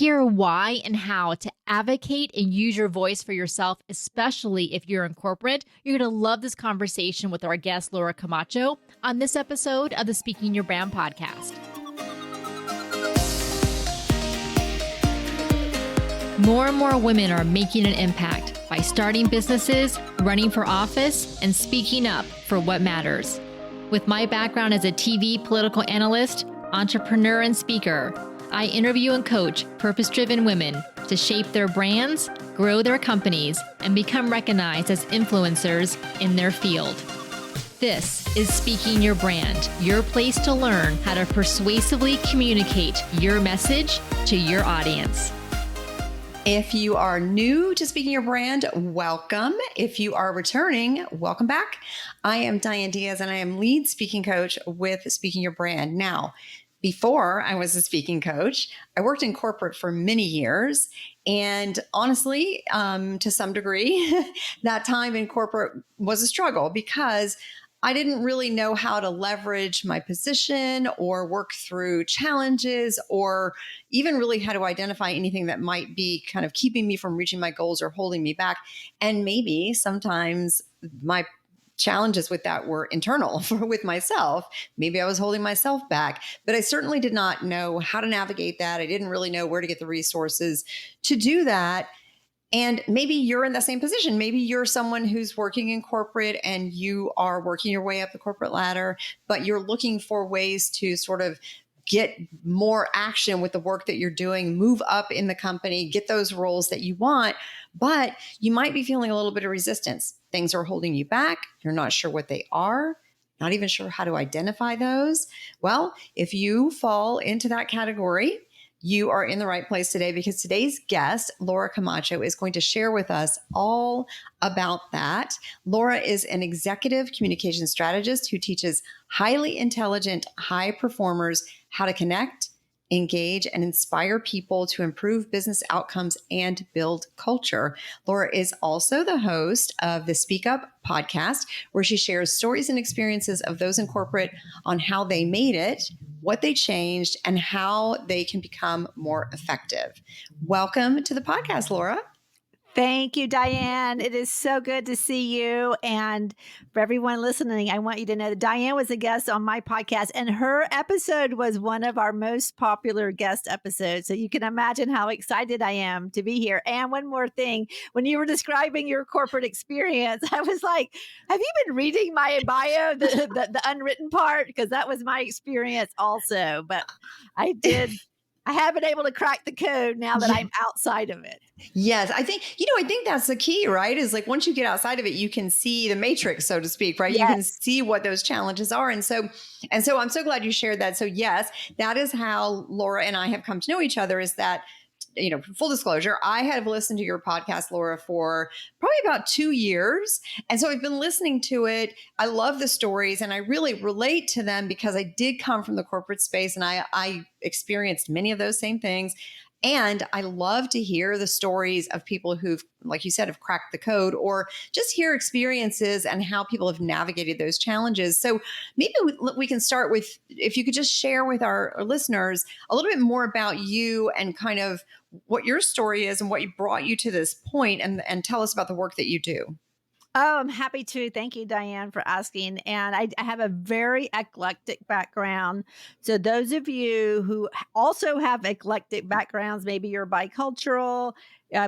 hear why and how to advocate and use your voice for yourself, especially if you're in corporate, you're going to love this conversation with our guest, Laura Camacho, on this episode of the Speaking Your Brand podcast. More and more women are making an impact by starting businesses, running for office, and speaking up for what matters. With my background as a TV political analyst, entrepreneur, and speaker, I interview and coach purpose-driven women to shape their brands, grow their companies, and become recognized as influencers in their field. This is Speaking Your Brand, your place to learn how to persuasively communicate your message to your audience. If you are new to Speaking Your Brand, welcome. If you are returning, welcome back. I am Diane Diaz, and I am lead speaking coach with Speaking Your Brand. Now, before I was a speaking coach, I worked in corporate for many years. And honestly, to some degree, that time in corporate was a struggle because I didn't really know how to leverage my position or work through challenges or even really how to identify anything that might be kind of keeping me from reaching my goals or holding me back. And maybe sometimes my challenges with that were internal with myself. Maybe I was holding myself back, but I certainly did not know how to navigate that. I didn't really know where to get the resources to do that. And maybe you're in the same position. Maybe you're someone who's working in corporate and you are working your way up the corporate ladder, but you're looking for ways to sort of get more action with the work that you're doing, move up in the company, get those roles that you want, but you might be feeling a little bit of resistance. Things are holding you back. You're not sure what they are, not even sure how to identify those. Well, if you fall into that category, you are in the right place today because today's guest, Laura Camacho, is going to share with us all about that. Laura is an executive communication strategist who teaches highly intelligent, high performers how to connect, engage, and inspire people to improve business outcomes and build culture. Laura is also the host of the Speak Up podcast, where she shares stories and experiences of those in corporate on how they made it, what they changed, and how they can become more effective. Welcome to the podcast, Laura. Thank you, Diane. It is so good to see you. And for everyone listening, I want you to know that Diane was a guest on my podcast, and her episode was one of our most popular guest episodes. So you can imagine how excited I am to be here. And one more thing, when you were describing your corporate experience, I was like, have you been reading my bio, the unwritten part? Because that was my experience also. But I have been able to crack the code now that I'm outside of it. Yes, I think that's the key, right? Is like once you get outside of it, you can see the matrix, so to speak, right? Yes. You can see what those challenges are. And so I'm so glad you shared that. So yes, that is how Laura and I have come to know each other, is that, full disclosure, I have listened to your podcast, Laura, for probably about 2 years. And so I've been listening to it. I love the stories and I really relate to them because I did come from the corporate space and I experienced many of those same things. And I love to hear the stories of people who've, like you said, have cracked the code, or just hear experiences and how people have navigated those challenges. So maybe we can start with, if you could just share with our listeners a little bit more about you and kind of what your story is and what brought you to this point, and tell us about the work that you do. Oh, I'm happy to. Thank you, Diane, for asking. And I have a very eclectic background. So those of you who also have eclectic backgrounds, maybe you're bicultural,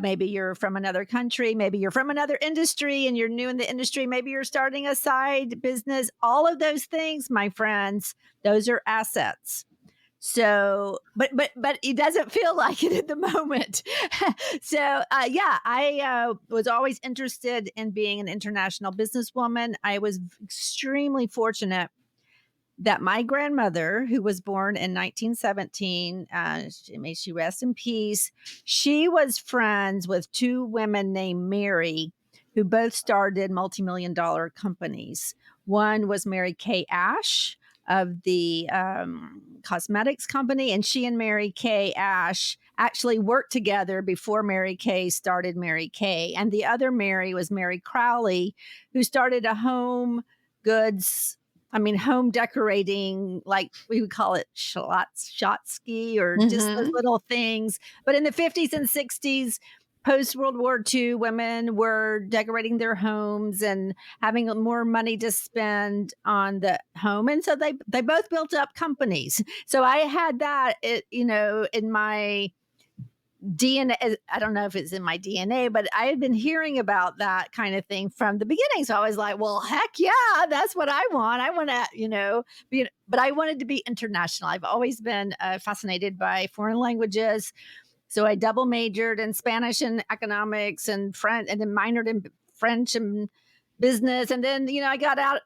maybe you're from another country, maybe you're from another industry and you're new in the industry, maybe you're starting a side business, all of those things, my friends, those are assets. So, but it doesn't feel like it at the moment. I was always interested in being an international businesswoman. I was extremely fortunate that my grandmother, who was born in 1917, may she rest in peace, she was friends with two women named Mary, who both started multi-million-dollar companies. One was Mary Kay Ash of the cosmetics company, and she and Mary Kay Ash actually worked together before Mary Kay started Mary Kay. And the other Mary was Mary Crowley, who started a home goods home decorating, like we would call it Shotsky or just those Mhm. little things. But in the 50s and 60s, post World War II, women were decorating their homes and having more money to spend on the home. And so they both built up companies. So I had that, in my DNA. I don't know if it's in my DNA, but I had been hearing about that kind of thing from the beginning. So I was like, well, heck yeah, that's what I want. I want to, but I wanted to be international. I've always been fascinated by foreign languages. So I double majored in Spanish and economics and French, and then minored in French and business. And then, I got out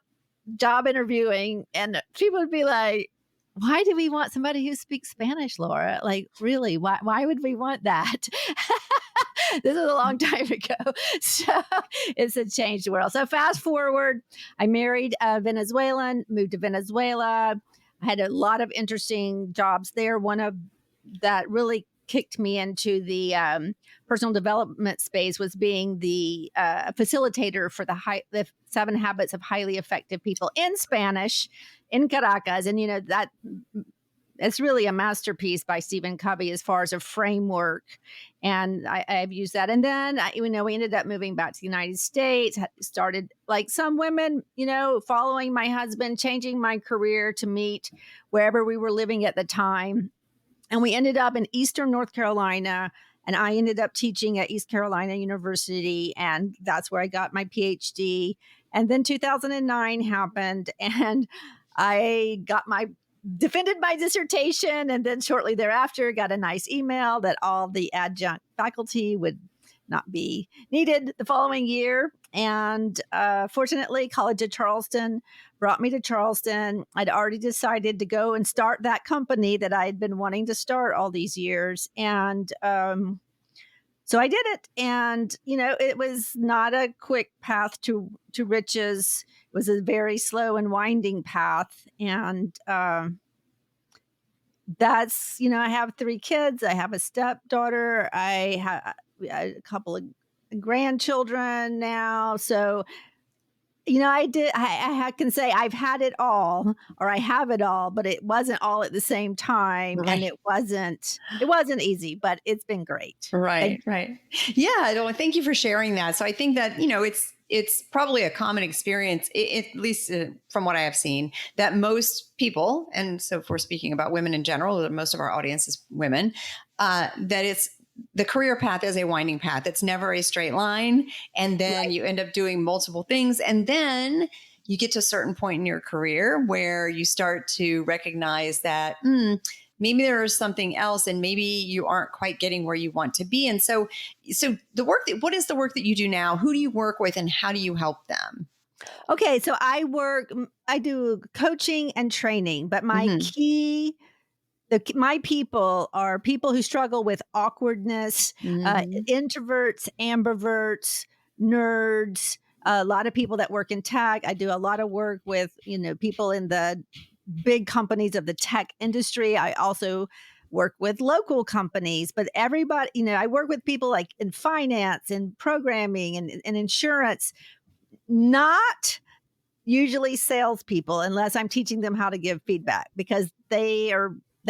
job interviewing, and people would be like, why do we want somebody who speaks Spanish, Laura? Like, really, why would we want that? This is a long time ago. So it's a changed world. So fast forward, I married a Venezuelan, moved to Venezuela. I had a lot of interesting jobs there. One of that really kicked me into the personal development space was being the facilitator for the 7 Habits of Highly Effective People in Spanish in Caracas. And, that it's really a masterpiece by Stephen Covey as far as a framework. And I've used that. And then, we ended up moving back to the United States, started like some women, following my husband, changing my career to meet wherever we were living at the time. And we ended up in Eastern North Carolina, and I ended up teaching at East Carolina University, and that's where I got my PhD. And then 2009 happened, and I defended my dissertation, and then shortly thereafter got a nice email that all the adjunct faculty would not be needed the following year. And fortunately, College of Charleston brought me to Charleston. I'd already decided to go and start that company that I'd been wanting to start all these years. And so I did it. And, it was not a quick path to riches. It was a very slow and winding path. And that's, I have 3 kids. I have a stepdaughter. I have a couple of grandchildren now. So, I can say I've had it all, or I have it all, but it wasn't all at the same time. And Right. it wasn't easy, but it's been great. Right, right. Yeah, no, thank you for sharing that. So I think that, it's probably a common experience, at least from what I have seen, that most people, and so if we're speaking about women in general, most of our audience is women, that it's the career path is a winding path. It's never a straight line. And then Right. you end up doing multiple things. And then you get to a certain point in your career where you start to recognize that, maybe there is something else, and maybe you aren't quite getting where you want to be. And so what is the work that you do now? Who do you work with, and how do you help them? Okay. So I do coaching and training, but Hmm. my people are people who struggle with awkwardness, Hmm. introverts, ambiverts, nerds, a lot of people that work in tech. I do a lot of work with, people in the big companies of the tech industry. I also work with local companies, but everybody, I work with people like in finance and programming and insurance, not usually salespeople, unless I'm teaching them how to give feedback, because they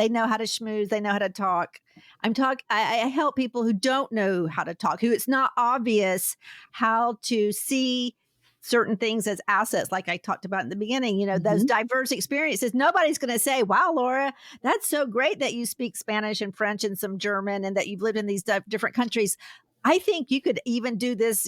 know how to schmooze, they know how to talk. I help people who don't know how to talk, who it's not obvious how to see certain things as assets, like I talked about in the beginning. Those Hmm. diverse experiences. Nobody's going to say, wow, Laura, that's so great that you speak Spanish and French and some German and that you've lived in these different countries. I think you could even do this,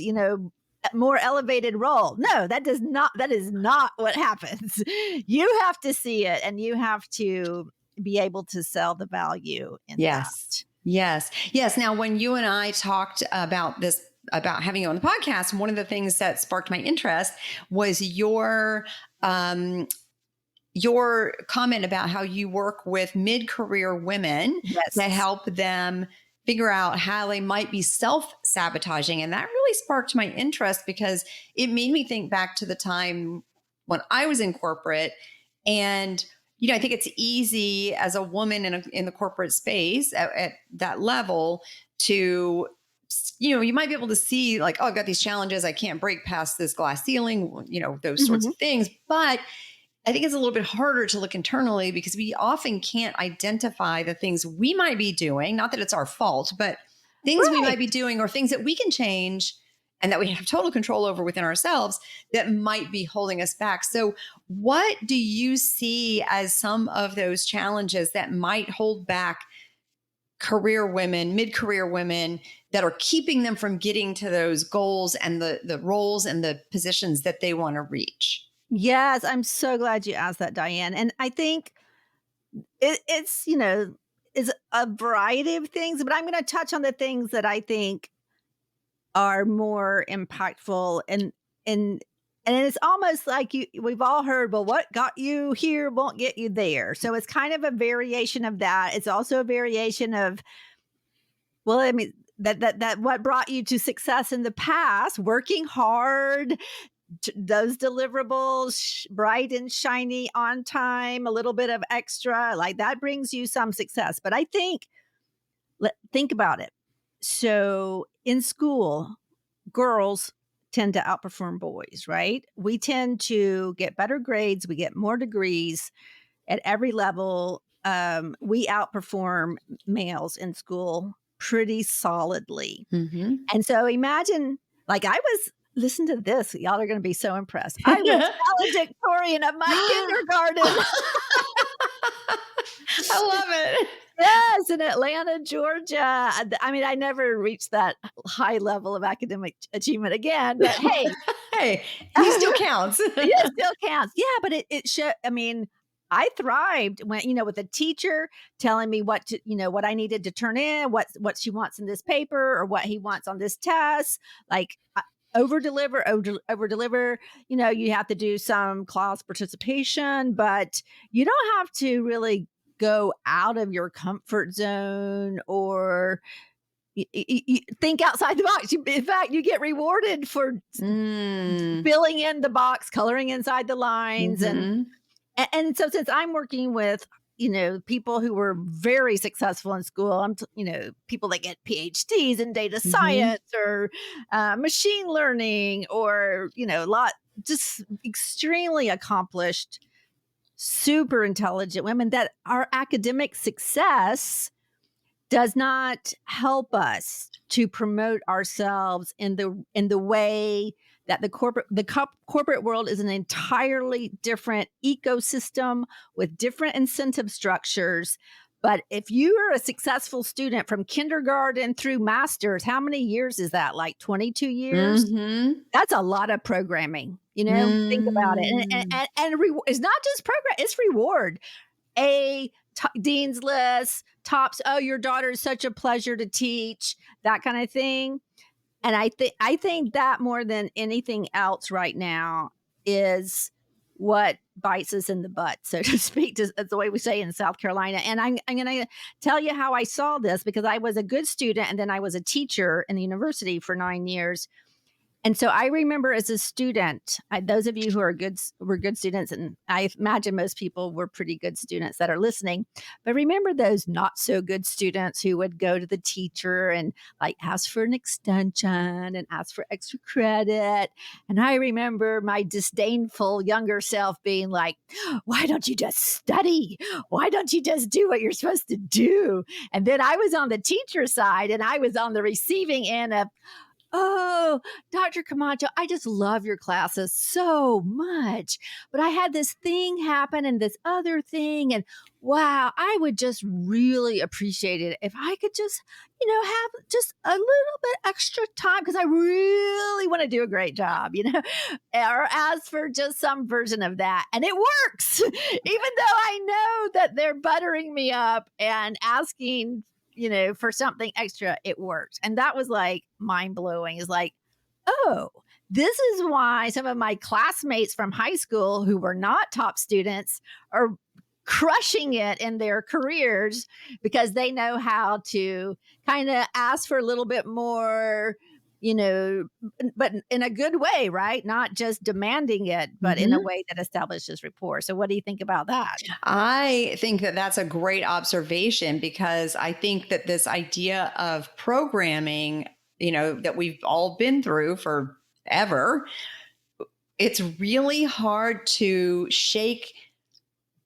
more elevated role. No, that is not what happens. You have to see it, and you have to be able to sell the value in Yes. that. Yes. Yes. Now, when you and I talked about this, about having you on the podcast, one of the things that sparked my interest was your comment about how you work with mid-career women to Yes. help them figure out how they might be self-sabotaging. And that really sparked my interest because it made me think back to the time when I was in corporate. And, I think it's easy as a woman in the corporate space at that level to, you might be able to see like, oh, I've got these challenges. I can't break past this glass ceiling, those sorts Mhm. of things. But I think it's a little bit harder to look internally because we often can't identify the things we might be doing. Not that it's our fault, but things we Right. might be doing or things that we can change and that we have total control over within ourselves that might be holding us back. So, what do you see as some of those challenges that might hold back career women, mid-career women that are keeping them from getting to those goals and the roles and the positions that they want to reach? Yes, I'm so glad you asked that, Diane. And I think it's, is a variety of things, but I'm going to touch on the things that I think are more impactful and and it's almost like we've all heard, well, what got you here won't get you there. So it's kind of a variation of that. It's also a variation of, well, I mean, that what brought you to success in the past, working hard, those deliverables, bright and shiny, on time, a little bit of extra, like that brings you some success. But I think, think about it. So in school, girls tend to outperform boys, right? We tend to get better grades, we get more degrees at every level. We outperform males in school pretty solidly. Mm-hmm. And so imagine, like listen to this, y'all are going to be so impressed. I was valedictorian of my kindergarten. I love it. Yes, in Atlanta, Georgia. I mean, I never reached that high level of academic achievement again, but hey, Hey, he still counts. it still counts. Yeah, but it should. I mean, I thrived when, with a teacher telling me what I needed to turn in, what she wants in this paper or what he wants on this test. Like over deliver, over deliver. You have to do some class participation, but you don't have to really go out of your comfort zone or think outside the box. In fact, you get rewarded for filling in the box, coloring inside the lines, Mm-hmm. and so since I'm working with people who were very successful in school, people that get PhDs in data Mm-hmm. science or machine learning or lot just extremely accomplished, super intelligent women, that our academic success does not help us to promote ourselves in the way that the corporate world is an entirely different ecosystem with different incentive structures. But if you are a successful student from kindergarten through masters, how many years is that? Like 22 years? Mm-hmm. That's a lot of programming. Think about it. Mm. It's not just program, it's reward. Dean's list, tops. Oh, your daughter is such a pleasure to teach, that kind of thing. And I think that more than anything else right now is what bites us in the butt, so to speak. That's the way we say in South Carolina. And I'm going to tell you how I saw this, because I was a good student and then I was a teacher in the university for 9 years. And so I remember as a student, those of you who were good students, and I imagine most people were pretty good students that are listening, but remember those not so good students who would go to the teacher and like ask for an extension and ask for extra credit. And I remember my disdainful younger self being like, why don't you just study? Why don't you just do what you're supposed to do? And then I was on the teacher side and I was on the receiving end of, oh, Dr. Camacho, I just love your classes so much. But I had this thing happen and this other thing. And wow, I would just really appreciate it if I could just, have just a little bit extra time because I really want to do a great job, or ask for just some version of that. And it works, even though I know that they're buttering me up and asking for something extra. It works. And that was like mind blowing. Is like, oh, this is why some of my classmates from high school who were not top students are crushing it in their careers, because they know how to kind of ask for a little bit more, but in a good way, right? Not just demanding it, but in a Mm-hmm. way that establishes rapport. So what do you think about that? I think that that's a great observation because I think that this idea of programming, that we've all been through forever, it's really hard to shake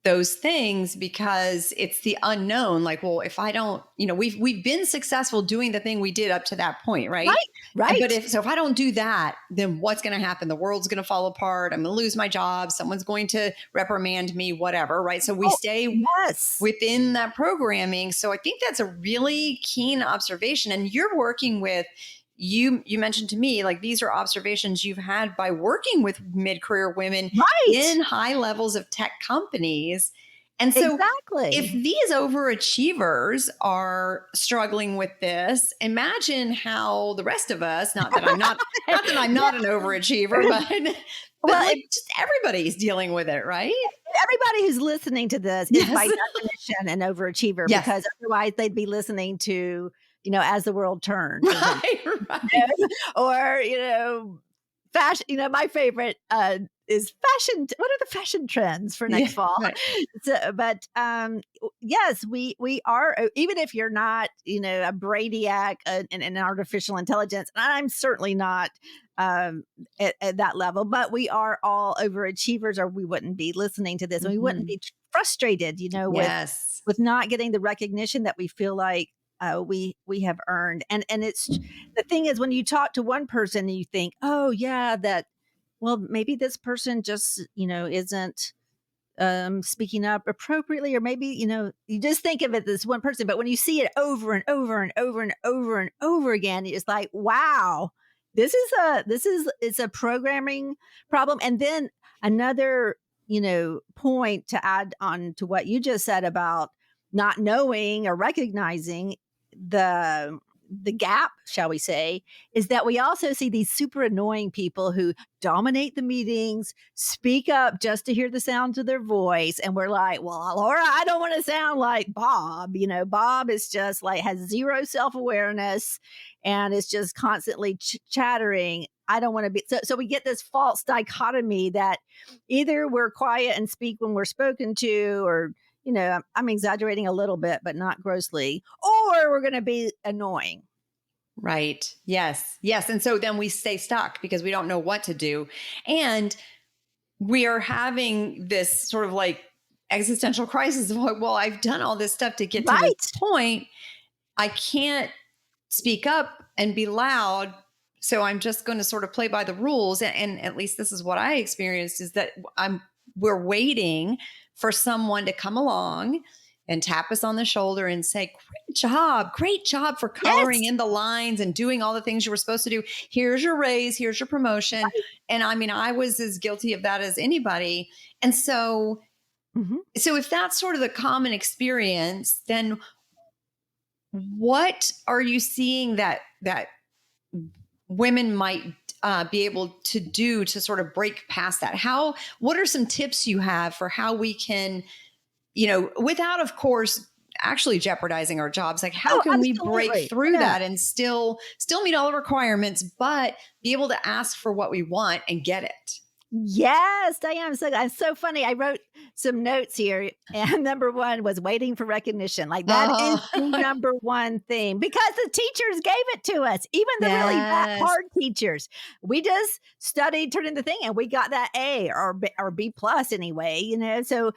those things because it's the unknown. Like, well, if I don't, we've been successful doing the thing we did up to that point, right? Right. But if I don't do that, then what's going to happen? The world's going to fall apart. I'm going to lose my job. Someone's going to reprimand me, whatever, right? So we stay within that programming. So I think that's a really keen observation. And you're working with, you mentioned to me, like, these are observations you've had by working with mid-career women in high levels of tech companies. And so if these overachievers are struggling with this, imagine how the rest of us, not that I'm not an overachiever, but just everybody's dealing with it, right? Everybody who's listening to this is by definition an overachiever, because otherwise they'd be listening to, As the World Turns. Right. Or, fashion, my favorite is fashion. What are the fashion trends for next fall? Right. So, but yes, we are, even if you're not, a brainiac in artificial intelligence, and I'm certainly not at that level, but we are all overachievers, or we wouldn't be listening to this, and we wouldn't be frustrated, with not getting the recognition that we feel like we have earned. And it's, the thing is, when you talk to one person and you think, oh yeah, well, maybe this person just, isn't speaking up appropriately, or maybe, you just think of it as one person, but when you see it over and over and over and over and over again, it's like, wow, it's a programming problem. And then another, point to add on to what you just said about not knowing or recognizing the gap, shall we say, is that we also see these super annoying people who dominate the meetings, speak up just to hear the sounds of their voice. And we're like, well, Laura, I don't want to sound like Bob. Bob is just like, has zero self-awareness and is just constantly chattering. I don't want to be. So we get this false dichotomy that either we're quiet and speak when we're spoken to, or I'm exaggerating a little bit, but not grossly, or we're going to be annoying. Right. Yes. And so then we stay stuck because we don't know what to do. And we are having this sort of like existential crisis of like, well, I've done all this stuff to get to this point. I can't speak up and be loud. So I'm just going to sort of play by the rules. And at least this is what I experienced, is that we're waiting for someone to come along and tap us on the shoulder and say, great job for coloring in the lines and doing all the things you were supposed to do. Here's your raise, here's your promotion. Right. And I mean, I was as guilty of that as anybody. And so, so if that's sort of the common experience, then what are you seeing that women might be able to do to sort of break past that? What are some tips you have for how we can, without, of course, actually jeopardizing our jobs? Like, how can we break through that and still meet all the requirements, but be able to ask for what we want and get it? Yes, Diane, it's so funny. I wrote some notes here, and number one was waiting for recognition. Like, that is the number one thing, because the teachers gave it to us, even the really hard teachers. We just studied, turned in the thing, and we got that A or B plus anyway, So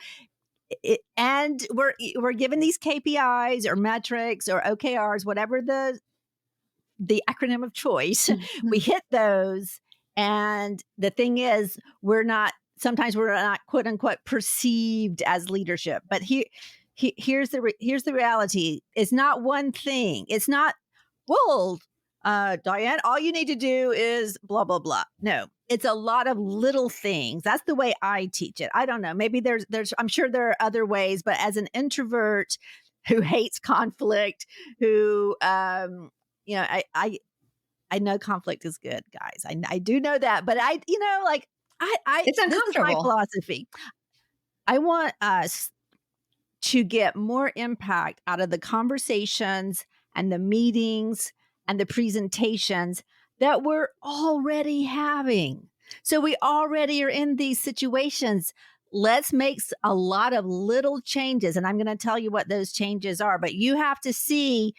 and we're given these KPIs or metrics or OKRs, whatever the acronym of choice. We hit those. And the thing is, sometimes we're not quote unquote perceived as leadership. But here's the reality. It's not one thing. It's not, well, Diane, all you need to do is blah, blah, blah. No, it's a lot of little things. That's the way I teach it. I don't know. Maybe there's, I'm sure there are other ways, but as an introvert who hates conflict, who, I know conflict is good, guys. I do know that, but it's uncomfortable. This is my philosophy. I want us to get more impact out of the conversations and the meetings and the presentations that we're already having. So we already are in these situations. let's make a lot of little changes. And I'm going to tell you what those changes are, but you have to see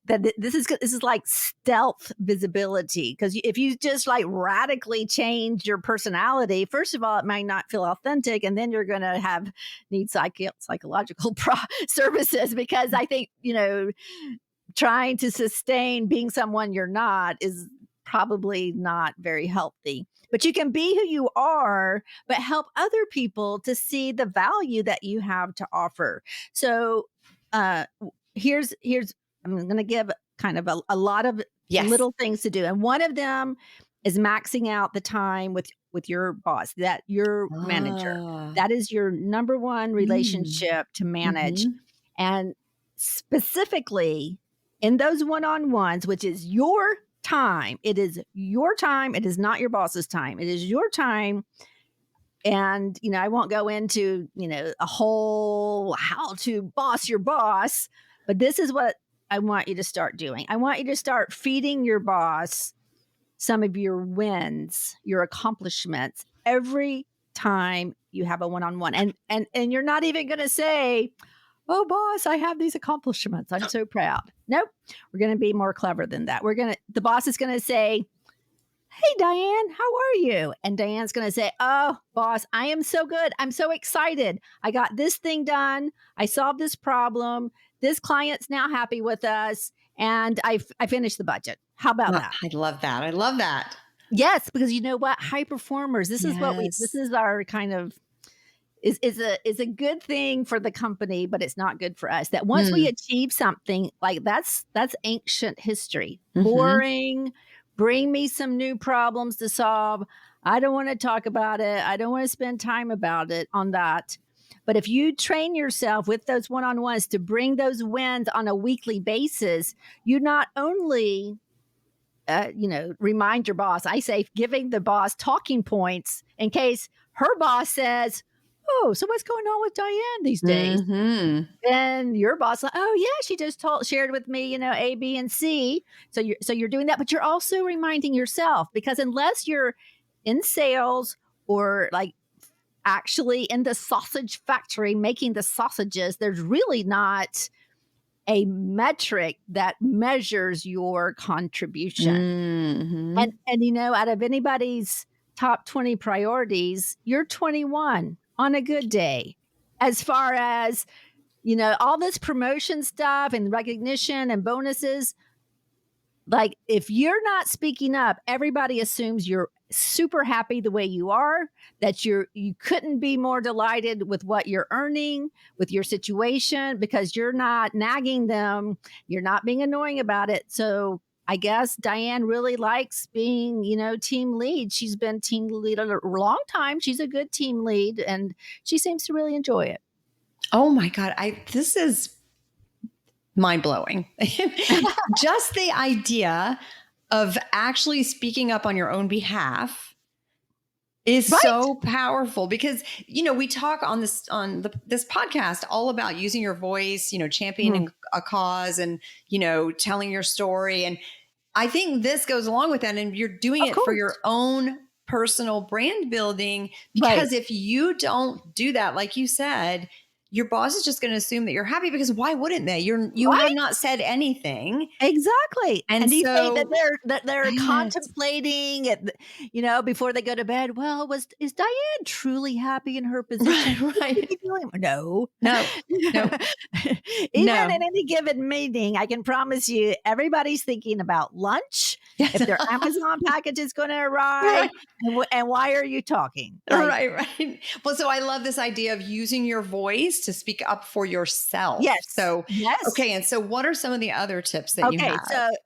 that this is like stealth visibility. Because if you just like radically change your personality, first of all, it might not feel authentic. And then you're going to need psychological services, because I think, trying to sustain being someone you're not is probably not very healthy. But you can be who you are, but help other people to see the value that you have to offer. So here's I'm going to give kind of a lot of little things to do. And one of them is maxing out the time with your boss, that your manager. That is your number one relationship to manage. And specifically in those one-on-ones, which is your time. It is your time. It is not your boss's time. It is your time. And, I won't go into, a whole how to boss your boss, but this is what I want you to start doing. I want you to start feeding your boss some of your wins, your accomplishments every time you have a one-on-one. And you're not even going to say, "Oh, boss, I have these accomplishments. I'm so proud." Nope. We're going to be more clever than that. The boss is going to say, "Hey, Diane, how are you?" And Diane's going to say, "Oh, boss, I am so good. I'm so excited. I got this thing done. I solved this problem. This client's now happy with us. And I finished the budget." How about that? I love that. I love that. Yes, because you know what? High performers, this is our kind of, is a good thing for the company, but it's not good for us. That once we achieve something, like that's ancient history. Boring. Bring me some new problems to solve. I don't want to talk about it. I don't want to spend time on that. But if you train yourself with those one-on-ones to bring those wins on a weekly basis, you not only remind your boss. I say giving the boss talking points in case her boss says, "Oh, so what's going on with Diane these days?" And your boss, "Oh yeah, she just shared with me, A, B, and C." So you're doing that, but you're also reminding yourself, because unless you're in sales or like actually in the sausage factory making the sausages, there's really not a metric that measures your contribution. And out of anybody's top 20 priorities, you're 21 on a good day. As far as, all this promotion stuff and recognition and bonuses, like if you're not speaking up, everybody assumes you're super happy the way you are, that you couldn't be more delighted with what you're earning, with your situation, because you're not nagging them, you're not being annoying about it. So I guess Diane really likes being, team lead. She's been team lead a long time. She's a good team lead, and she seems to really enjoy it. Oh my God. This is mind-blowing. Just the idea of actually speaking up on your own behalf is so powerful, because, we talk on this podcast all about using your voice, championing a cause and, telling your story. And I think this goes along with that. And you're doing it for your own personal brand building, because if you don't do that, like you said, your boss is just going to assume that you're happy, because why wouldn't they? You have not said anything. Exactly. And you so, say that they're contemplating it, before they go to bed. Well, is Diane truly happy in her position? Right. No. Even No. in any given meeting, I can promise you, everybody's thinking about lunch. If their Amazon package is going to arrive, and why are you talking? Right. Well, so I love this idea of using your voice to speak up for yourself. Yes. So, okay. And so what are some of the other tips that you have?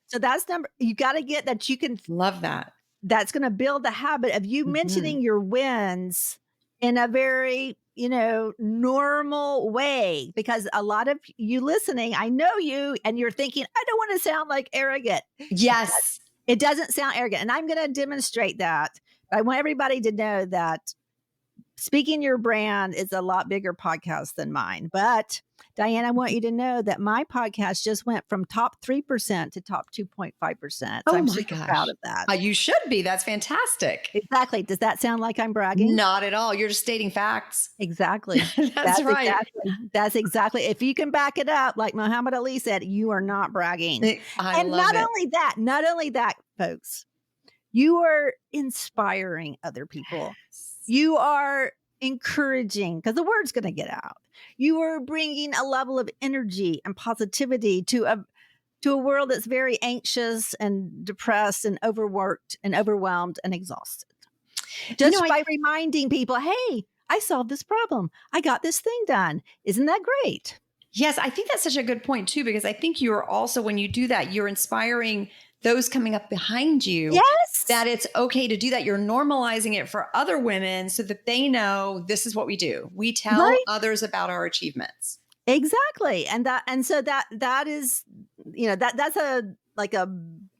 So that's you got to get that you can. Love that. That's going to build the habit of you mentioning your wins in a very, normal way, because a lot of you listening, I know you, and you're thinking, I don't want to sound like arrogant. Yes. It doesn't sound arrogant. And I'm going to demonstrate that. I want everybody to know that Speaking Your Brand is a lot bigger podcast than mine. But Diane, I want you to know that my podcast just went from top 3% to top 2.5%. So Oh I'm my super gosh. proud of that. You should be. That's fantastic. Exactly. Does that sound like I'm bragging? Not at all. You're just stating facts. Exactly. That's right. That's exactly. If you can back it up, like Muhammad Ali said, you are not bragging. And not only that, folks, you are inspiring other people. You are encouraging, because the word's going to get out. You are bringing a level of energy and positivity to a world that's very anxious and depressed and overworked and overwhelmed and exhausted. Just by reminding people, hey, I solved this problem. I got this thing done. Isn't that great? Yes, I think that's such a good point too, because I think you're also, when you do that, you're inspiring those coming up behind you. Yes. That it's okay to do that. You're normalizing it for other women so that they know this is what we do. We tell others about our achievements. Exactly. So that is, that's a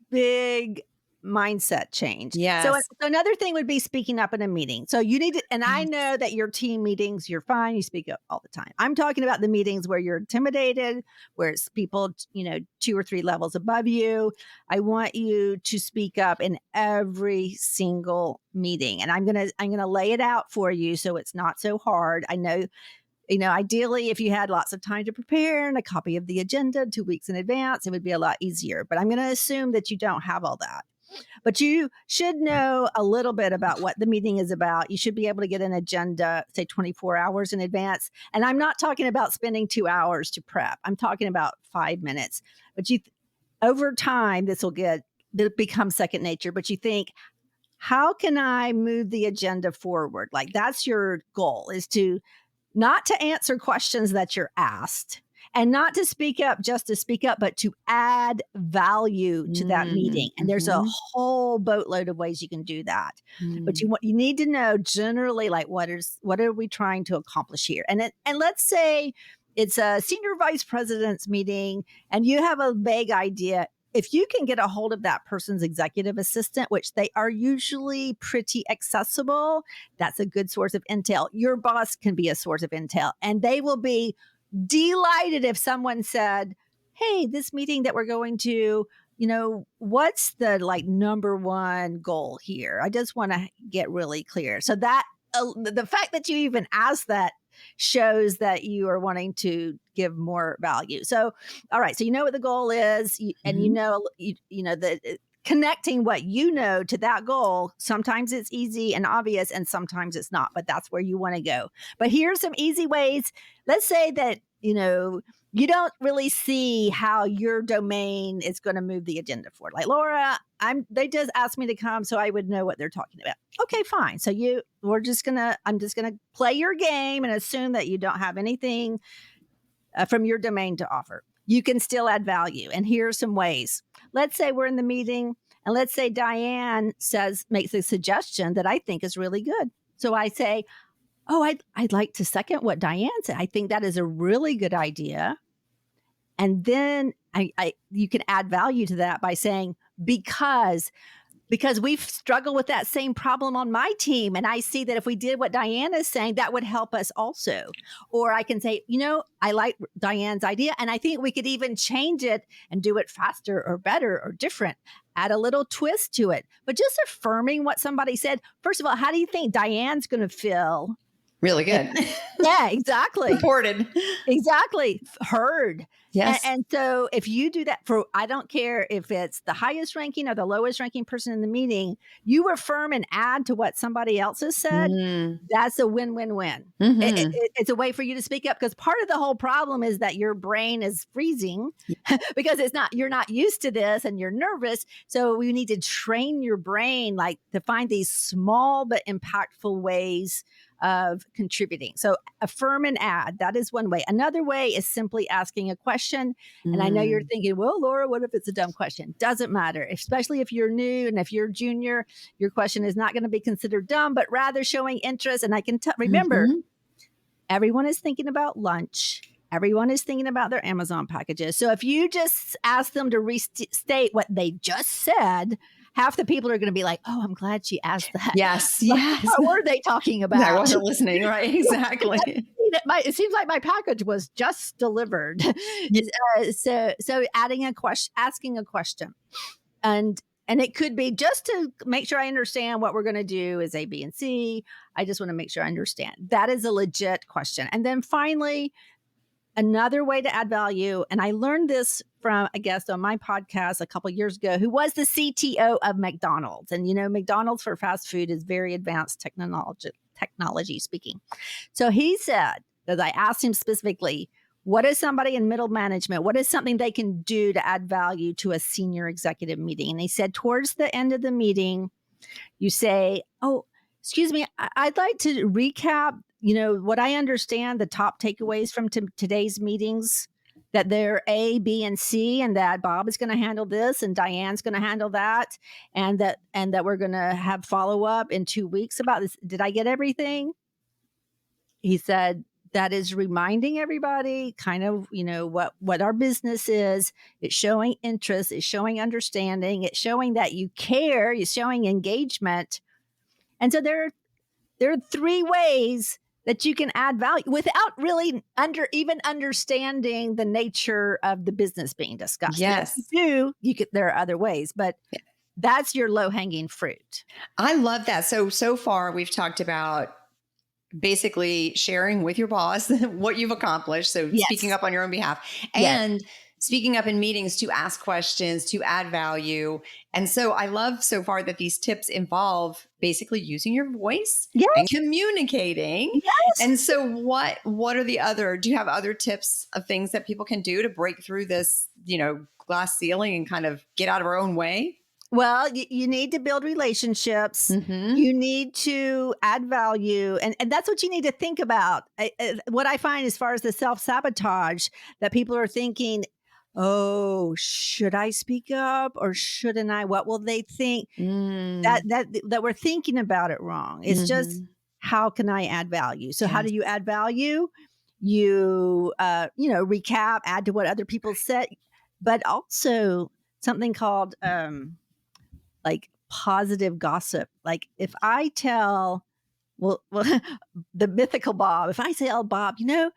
big mindset change. Yes. So another thing would be speaking up in a meeting. So you need to, and I know that your team meetings, you're fine. You speak up all the time. I'm talking about the meetings where you're intimidated, where it's people, 2 or 3 levels above you. I want you to speak up in every single meeting. And I'm going to lay it out for you so it's not so hard. I know, ideally, if you had lots of time to prepare and a copy of the agenda 2 weeks in advance, it would be a lot easier. But I'm going to assume that you don't have all that. But you should know a little bit about what the meeting is about. You should be able to get an agenda, say 24 hours in advance. And I'm not talking about spending 2 hours to prep. I'm talking about 5 minutes. But over time, this will become second nature. But you think, how can I move the agenda forward? Like, that's your goal, is to not to answer questions that you're asked, and not to speak up just to speak up, but to add value to that meeting. And there's a whole boatload of ways you can do that. But you need to know generally, like, what are we trying to accomplish here? And let's say it's a senior vice president's meeting and you have a vague idea. If you can get a hold of that person's executive assistant, which they are usually pretty accessible, that's a good source of intel. Your boss can be a source of intel, and they will be delighted if someone said, hey, this meeting that we're going to, what's the number one goal here? I just want to get really clear. So that the fact that you even asked that shows that you are wanting to give more value. So, all right. So you know what the goal is, and that connecting what you know to that goal. Sometimes it's easy and obvious, and sometimes it's not, but that's where you want to go. But here's some easy ways. Let's say that, you don't really see how your domain is going to move the agenda forward. Like, Laura, they just asked me to come so I would know what they're talking about. Okay, fine. So I'm just going to play your game and assume that you don't have anything from your domain to offer. You can still add value. And here are some ways. Let's say we're in the meeting, and let's say Diane makes a suggestion that I think is really good. So I say, oh, I'd like to second what Diane said. I think that is a really good idea. And then you can add value to that by saying, because we've struggled with that same problem on my team. And I see that if we did what Diane is saying, that would help us also. Or I can say, I like Diane's idea, and I think we could even change it and do it faster or better or different. Add a little twist to it. But just affirming what somebody said. First of all, how do you think Diane's going to feel? Really good. Yeah, exactly. Reported. Exactly. Heard. Yes. And so if you do that I don't care if it's the highest ranking or the lowest ranking person in the meeting, you affirm and add to what somebody else has said. That's a win-win-win. It's a way for you to speak up, because part of the whole problem is that your brain is freezing because you're not used to this and you're nervous. So we need to train your brain to find these small but impactful ways of contributing. So affirm and add. That is one way. Another way is simply asking a question. And I know you're thinking, well, Laura, what if it's a dumb question? Doesn't matter. Especially if you're new and if you're junior, your question is not going to be considered dumb, but rather showing interest. And I can remember, everyone is thinking about lunch. Everyone is thinking about their Amazon packages. So if you just ask them to restate what they just said, half the people are going to be like, oh, I'm glad she asked that. Yes. Yes. What were they talking about? I wasn't listening. Right. Exactly. It seems like my package was just delivered. So adding a question, asking a question, and it could be just to make sure I understand what we're going to do is A, B, and C. I just want to make sure I understand. That is a legit question. And then finally, another way to add value, and I learned this from a guest on my podcast a couple of years ago who was the CTO of McDonald's. And, McDonald's for fast food is very advanced technology speaking. So he said, as I asked him specifically, what is somebody in middle management? What is something they can do to add value to a senior executive meeting? And he said, towards the end of the meeting, you say, oh, excuse me, I'd like to recap, what I understand, the top takeaways from today's meetings, that they're A, B, and C, and that Bob is going to handle this and Diane's going to handle that, and that we're going to have follow-up in 2 weeks about this. Did I get everything? He said, that is reminding everybody kind of, what our business is. It's showing interest. It's showing understanding. It's showing that you care. It's showing engagement. And so there are 3 ways that you can add value without really even understanding the nature of the business being discussed. Yes. There are other ways, but that's your low-hanging fruit. I love that. So far we've talked about basically sharing with your boss what you've accomplished. So speaking up on your own behalf and speaking up in meetings to ask questions, to add value. And so I love so far that these tips involve basically using your voice and communicating. Yes. And so what are do you have other tips of things that people can do to break through this, glass ceiling and kind of get out of our own way? Well, you need to build relationships. Mm-hmm. You need to add value. And that's what you need to think about. What I find as far as the self-sabotage, that people are thinking, oh, should I speak up or shouldn't I? What will they think? That we're thinking about it wrong. It's just, how can I add value? So how do you add value? You, recap, add to what other people said, but also something called, like positive gossip. Like if I tell, well, the mythical Bob, if I say, oh, Bob, Bob,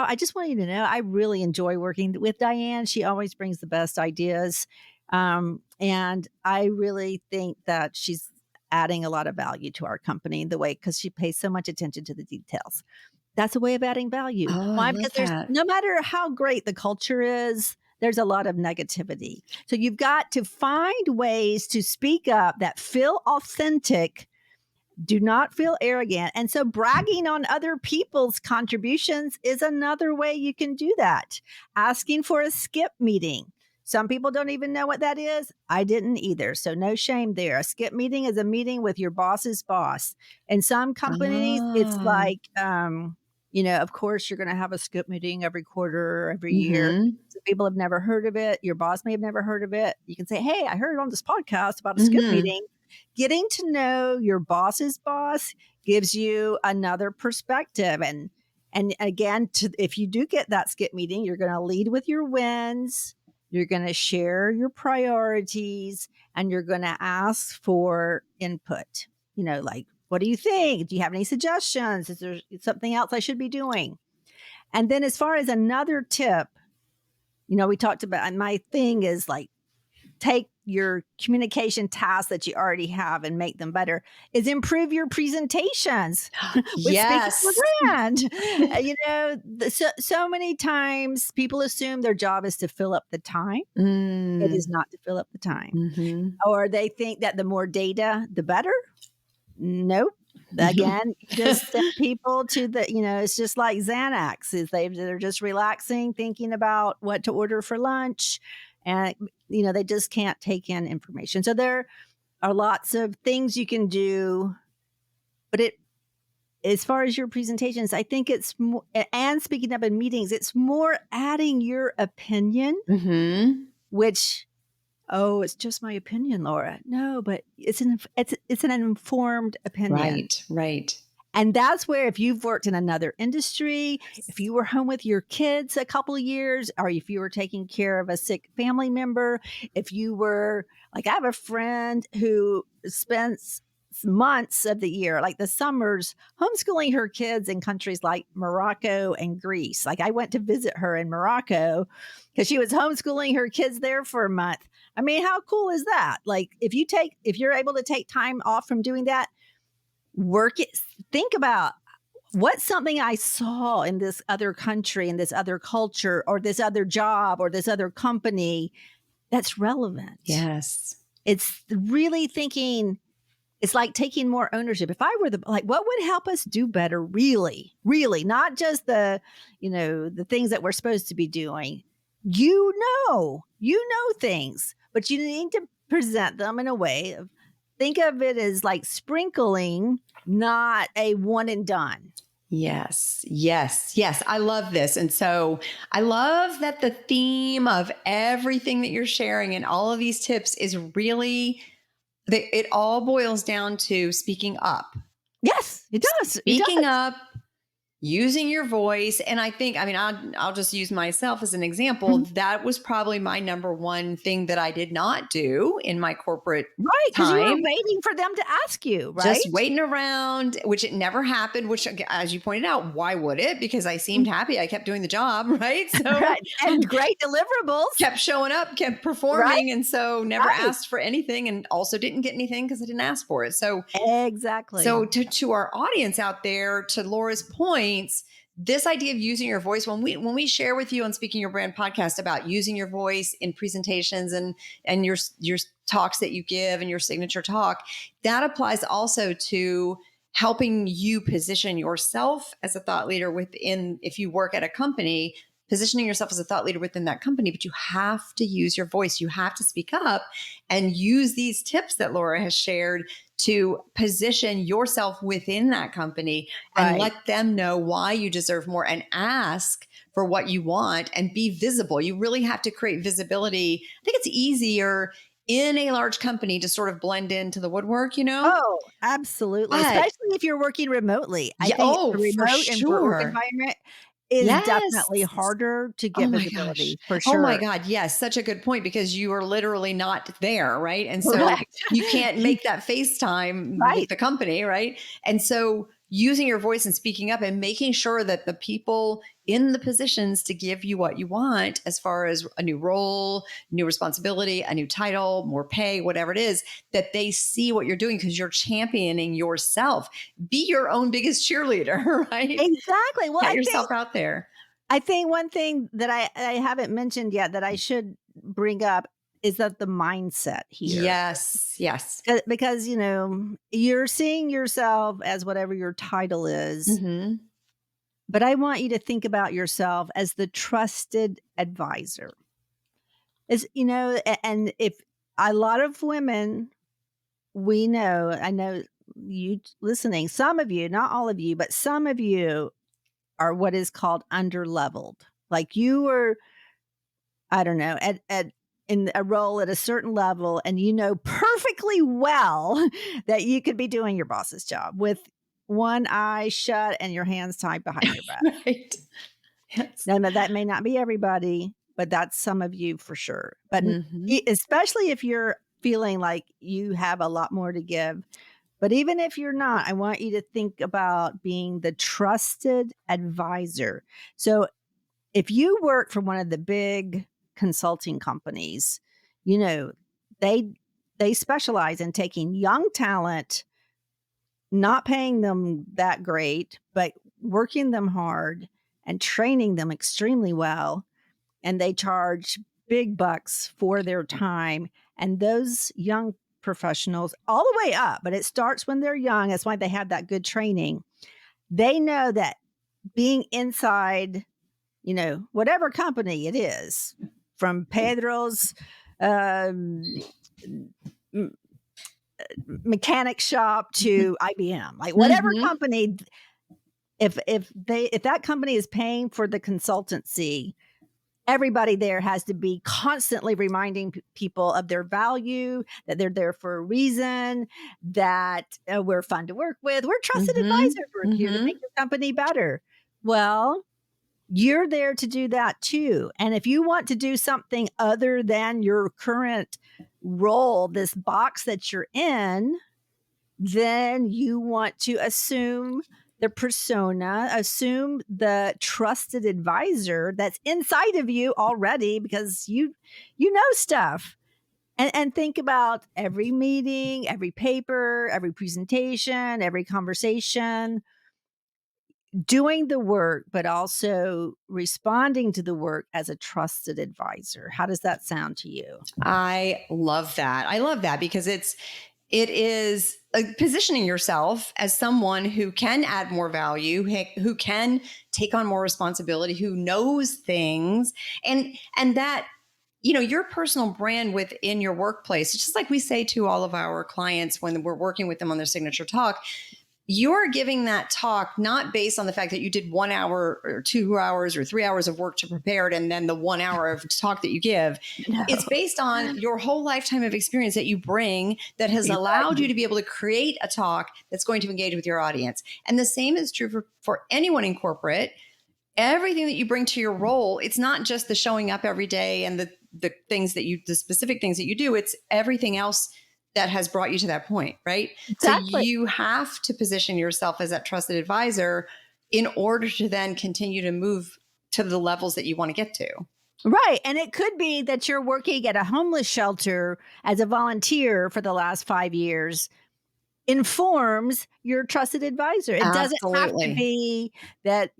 I just want you to know, I really enjoy working with Diane. She always brings the best ideas. And I really think that she's adding a lot of value to our company because she pays so much attention to the details. That's a way of adding value. Oh, Why? Because no matter how great the culture is, there's a lot of negativity. So you've got to find ways to speak up that feel authentic, do not feel arrogant. And so bragging on other people's contributions is another way you can do that. Asking for a skip meeting. Some people don't even know what that is. I didn't either. So no shame there. A skip meeting is a meeting with your boss's boss. In some companies, it's like, of course, you're going to have a skip meeting every quarter, every year. So people have never heard of it. Your boss may have never heard of it. You can say, hey, I heard on this podcast about a skip meeting. Getting to know your boss's boss gives you another perspective. And again, if you do get that skip meeting, you're going to lead with your wins. You're going to share your priorities, and you're going to ask for input. Like, what do you think? Do you have any suggestions? Is there something else I should be doing? And then as far as another tip, we talked about, and my thing is like, take your communication tasks that you already have and make them better, is improve your presentations. Yes. Brand. So many times people assume their job is to fill up the time. It is not to fill up the time. Or they think that the more data, the better. Nope. Again, just send people to it's just like Xanax. They're just relaxing, thinking about what to order for lunch. And, they just can't take in information. So there are lots of things you can do. But as far as your presentations, I think it's more, and speaking up in meetings, it's more adding your opinion, which, it's just my opinion, Laura. No, but it's an informed opinion. Right. And that's where, if you've worked in another industry, if you were home with your kids a couple of years, or if you were taking care of a sick family member, if you were like, I have a friend who spends months of the year, like the summers, homeschooling her kids in countries like Morocco and Greece. Like I went to visit her in Morocco because she was homeschooling her kids there for a month. I mean, how cool is that? Like if you're able to take time off from doing that, work it, think about what's something I saw in this other country, in this other culture, or this other job, or this other company that's relevant. Yes. It's really thinking, it's like taking more ownership. If I were what would help us do better? Really, not just the things that we're supposed to be doing. You know things, but you need to present them in a way of, think of it as like sprinkling, not a one and done. Yes. I love this. And so I love that the theme of everything that you're sharing and all of these tips is really, it all boils down to speaking up. Yes, it does. Speaking up, using your voice. And I think, I'll just use myself as an example. Mm-hmm. That was probably my number one thing that I did not do in my corporate right, because you were time. waiting for them to ask you, right? Just waiting around, which it never happened, which, as you pointed out, why would it? Because I seemed happy. I kept doing the job, right? So right. And great deliverables. Kept showing up, kept performing. Right? And so never asked for anything, and also didn't get anything because I didn't ask for it. So exactly. So to our audience out there, to Laura's points, this idea of using your voice, when we share with you on Speaking Your Brand podcast about using your voice in presentations and your talks that you give and your signature talk, that applies also to helping you position yourself as a thought leader within, if you work at a company, positioning yourself as a thought leader within that company, but you have to use your voice. You have to speak up and use these tips that Laura has shared to position yourself within that company and let them know why you deserve more and ask for what you want and be visible. You really have to create visibility. I think it's easier in a large company to sort of blend into the woodwork, Oh, absolutely. Especially if you're working remotely. I think the remote and work environment is definitely harder to get visibility, for sure. Oh my God. Yes. Such a good point, because you are literally not there. Right. And so you can't make that FaceTime with the company. Right. And so using your voice and speaking up and making sure that the people in the positions to give you what you want, as far as a new role, new responsibility, a new title, more pay, whatever it is, that they see what you're doing because you're championing yourself. Be your own biggest cheerleader, right? Exactly. Well, get yourself out there. I think one thing that I haven't mentioned yet that I should bring up is that the mindset here. Yes. Because, you're seeing yourself as whatever your title is. Mm-hmm. But I want you to think about yourself as the trusted advisor. And if a lot of women, I know you listening, some of you, not all of you, but some of you are what is called underleveled. Like you were, I don't know, in a role at a certain level, and you know perfectly well that you could be doing your boss's job with one eye shut and your hands tied behind your back. Right. Yes. Now, that may not be everybody, but that's some of you for sure. But especially if you're feeling like you have a lot more to give. But even if you're not, I want you to think about being the trusted advisor. So if you work for one of the big consulting companies, they specialize in taking young talent, not paying them that great, but working them hard and training them extremely well. And they charge big bucks for their time. And those young professionals, all the way up, but it starts when they're young. That's why they have that good training. They know that being inside, whatever company it is, from Pedro's mechanic shop to IBM, like whatever company, if that company is paying for the consultancy, everybody there has to be constantly reminding people of their value, that they're there for a reason, that we're fun to work with. We're trusted Mm-hmm. advisors. We're here to Mm-hmm. make your company better. Well, you're there to do that too. And if you want to do something other than your current role, this box that you're in, then you want to assume the persona, assume the trusted advisor that's inside of you already because you know stuff. And think about every meeting, every paper, every presentation, every conversation, doing the work, but also responding to the work as a trusted advisor. How does that sound to you? I love that. I love that because it is positioning yourself as someone who can add more value, who can take on more responsibility, who knows things, and that your personal brand within your workplace. It's just like we say to all of our clients when we're working with them on their signature talk. You're giving that talk not based on the fact that you did 1 hour or 2 hours or 3 hours of work to prepare it and then the 1 hour of talk that you give. No. It's based on your whole lifetime of experience that you bring that has allowed you to be able to create a talk that's going to engage with your audience. And the same is true for anyone in corporate. Everything that you bring to your role, it's not just the showing up every day and the specific things that you do, it's everything else that has brought you to that point, right? Exactly. So you have to position yourself as that trusted advisor in order to then continue to move to the levels that you want to get to. Right. And it could be that you're working at a homeless shelter as a volunteer for the last 5 years, informs your trusted advisor. It doesn't have to Absolutely. be that,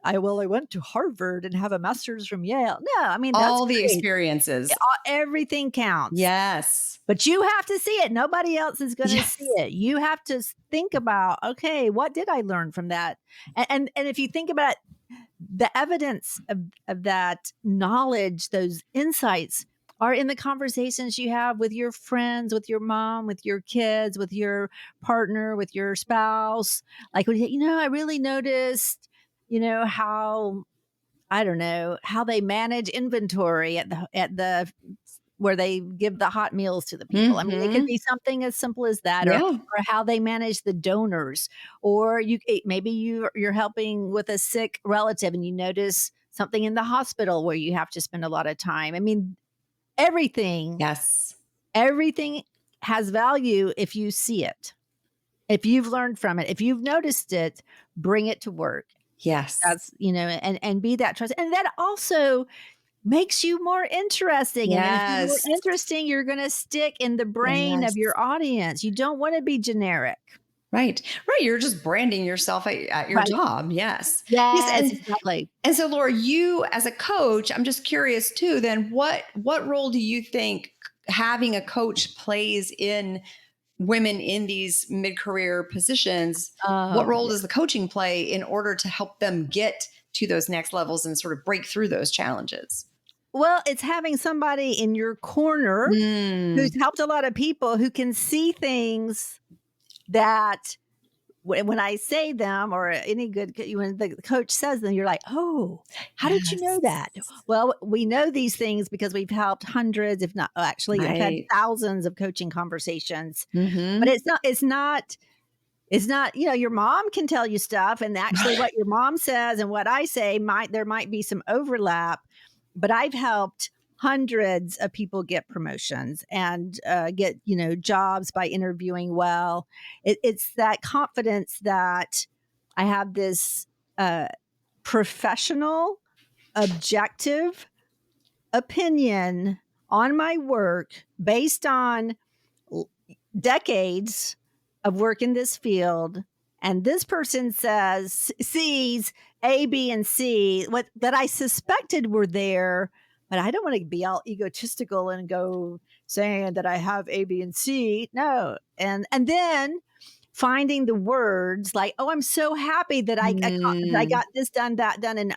I went to Harvard and have a master's from Yale. No, I mean, that's All the great. experiences. Everything counts. Yes. But you have to see it. Nobody else is going to Yes. see it. You have to think about, okay, what did I learn from that? And if you think about it, the evidence of that knowledge, those insights are in the conversations you have with your friends, with your mom, with your kids, with your partner, with your spouse. Like, I really noticed, how, I don't know, how they manage inventory at the where they give the hot meals to the people. I mean, it could Mm-hmm. be something as simple as that, or Yeah. how they manage the donors, or maybe you're helping with a sick relative and you notice something in the hospital where you have to spend a lot of time. I mean, everything Yes. everything has value if you see it. If you've learned from it, if you've noticed it, bring it to work. Yes. That's, and be that trust. And that also makes you more interesting. And if you're more Yes. interesting, you're going to stick in the brain of Yes. your audience. You don't want to be generic. Right. Right. You're just branding yourself at your Right. job. Yes. Yes. Yes, exactly. And so Laura, you as a coach, I'm just curious too, then what role do you think having a coach plays in women in these mid-career positions? What Oh, role yeah. does the coaching play in order to help them get to those next levels and sort of break through those challenges? Well, it's having somebody in your corner who's Mm. helped a lot of people who can see things that when I say them, or any good, when the coach says them, you're like, oh, how did you know Yes. that? Well, we know these things because we've helped hundreds, if not, actually, I've had Right. thousands of coaching conversations. But Mm-hmm. it's not, your mom can tell you stuff, and actually Right. what your mom says and what I say there might be some overlap, but I've helped hundreds of people get promotions and get, jobs by interviewing well. It's that confidence that I have this professional, objective opinion on my work based on l- decades of work in this field, and this person sees A, B, and C, what that I suspected were there, but I don't want to be all egotistical and go saying that I have A, B, and C. No. And then finding the words like, oh, I'm so happy that I Mm. got this done, that done, and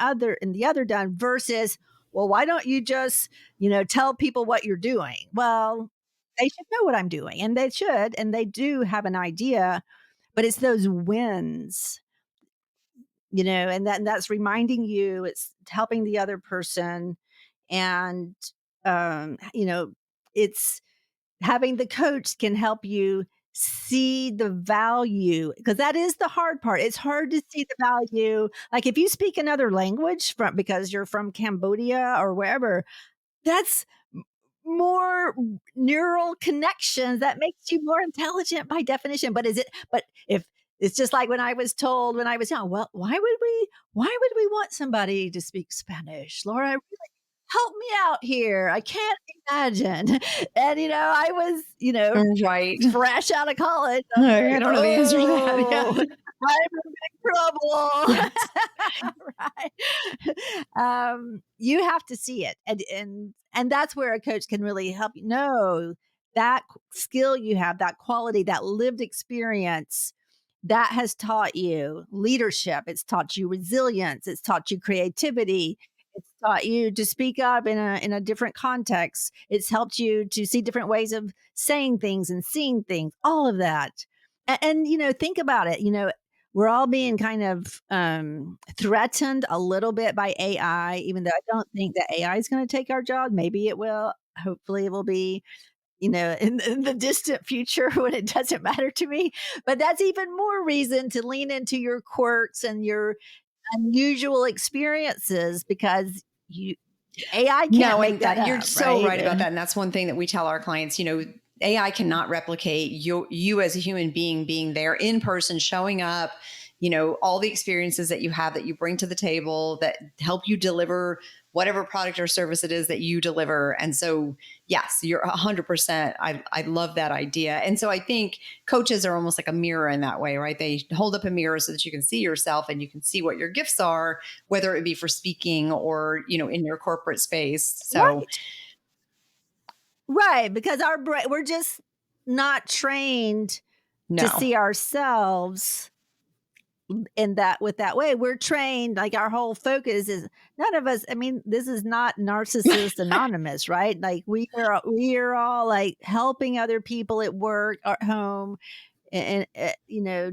the other done, versus, well, why don't you just, tell people what you're doing? Well, they should know what I'm doing, and they should, and they do have an idea, but it's those wins and that's reminding you, it's helping the other person. And, it's having the coach can help you see the value, because that is the hard part. It's hard to see the value. Like if you speak another language because you're from Cambodia or wherever, that's more neural connections that makes you more intelligent by definition. But if it's just like when I was told when I was young, well, why would we want somebody to speak Spanish, Laura? Help me out here. I can't imagine. And, I was, Right. fresh out of college. I was I like, don't know the answer to that. "Oh, Yeah. I'm in big trouble." Right? You have to see it. And that's where a coach can really help you know that skill you have, that quality, that lived experience that has taught you leadership. It's taught you resilience. It's taught you creativity. It's taught you to speak up in a different context. It's helped you to see different ways of saying things and seeing things, all of that. And think about it. We're all being kind of threatened a little bit by AI, even though I don't think that AI is going to take our job. Maybe it will. Hopefully it will be, in the distant future when it doesn't matter to me. But that's even more reason to lean into your quirks and your unusual experiences, because AI can't No, make and that you're up, so right about right? that. And that's one thing that we tell our clients, AI cannot replicate you as a human being there in person, showing up, all the experiences that you have that you bring to the table that help you deliver whatever product or service it is that you deliver. And so, yes, you're 100%. I love that idea. And so I think coaches are almost like a mirror in that way, right? They hold up a mirror so that you can see yourself and you can see what your gifts are, whether it be for speaking or, in your corporate space. So, Right. Right, because our brain, we're just not trained to no. see ourselves in that with that way. We're trained, like our whole focus is none of us. I mean, this is not Narcissist Anonymous, right? Like we are all like helping other people at work or at home, and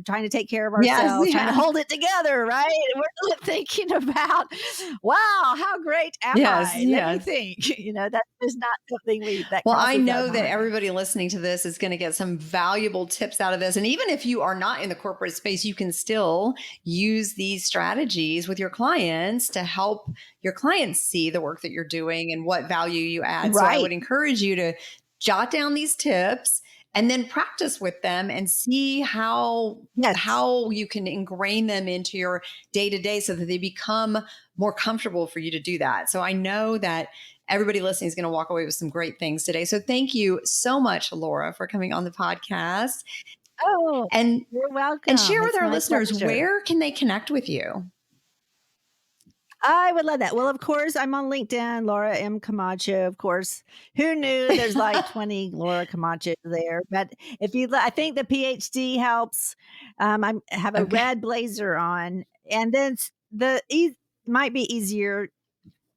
trying to take care of Yes, ourselves, trying to yeah. hold it together, right? And we're not thinking about, wow, how great am Yes, I? Let me yes. think. That is not something that Well, I crosses our know that mind. everybody listening to this is going to get some valuable tips out of this. And even if you are not in the corporate space, you can still use these strategies with your clients to help your clients see the work that you're doing and what value you add. So I would Right. encourage you to jot down these tips and then practice with them and see how Yes. how you can ingrain them into your day to day so that they become more comfortable for you to do that. So I know that everybody listening is going to walk away with some great things today. So thank you so much, Laura, for coming on the podcast Oh, and you're share welcome. with It's our my listeners, pleasure. where can they connect with you? I would love that. Well, of course, I'm on LinkedIn, Laura M. Camacho. Of course, who knew there's like 20 Laura Camacho there? But I think the PhD helps. I have a Okay. red blazer on, and then might be easier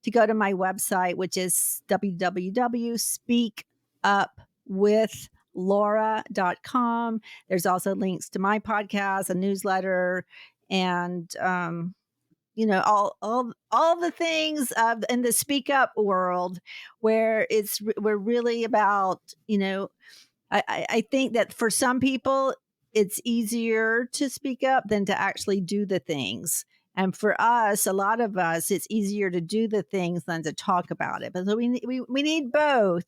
to go to my website, which is www.speakupwithlaura.com. There's also links to my podcast, a newsletter, and all the things in the speak up world, where we're really about, I think that for some people it's easier to speak up than to actually do the things. And for us, a lot of us, it's easier to do the things than to talk about it. But so we need both.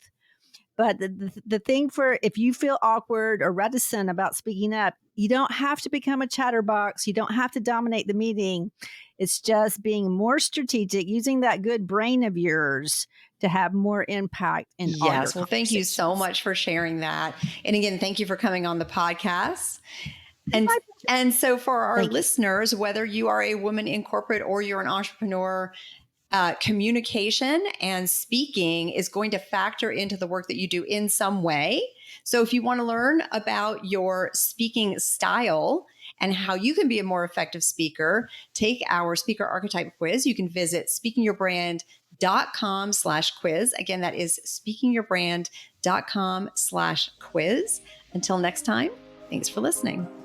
But the thing, for if you feel awkward or reticent about speaking up, you don't have to become a chatterbox. You don't have to dominate the meeting. It's just being more strategic, using that good brain of yours to have more impact in all your Yes. Well, thank you so conversations. much for sharing that. And again, thank you for coming on the podcast. It's And my pleasure. and so for our Thank you. listeners, whether you are a woman in corporate or you're an entrepreneur, communication and speaking is going to factor into the work that you do in some way. So if you want to learn about your speaking style and how you can be a more effective speaker, take our speaker archetype quiz. You can visit speakingyourbrand.com/quiz. Again, that is speakingyourbrand.com/quiz. Until next time, thanks for listening.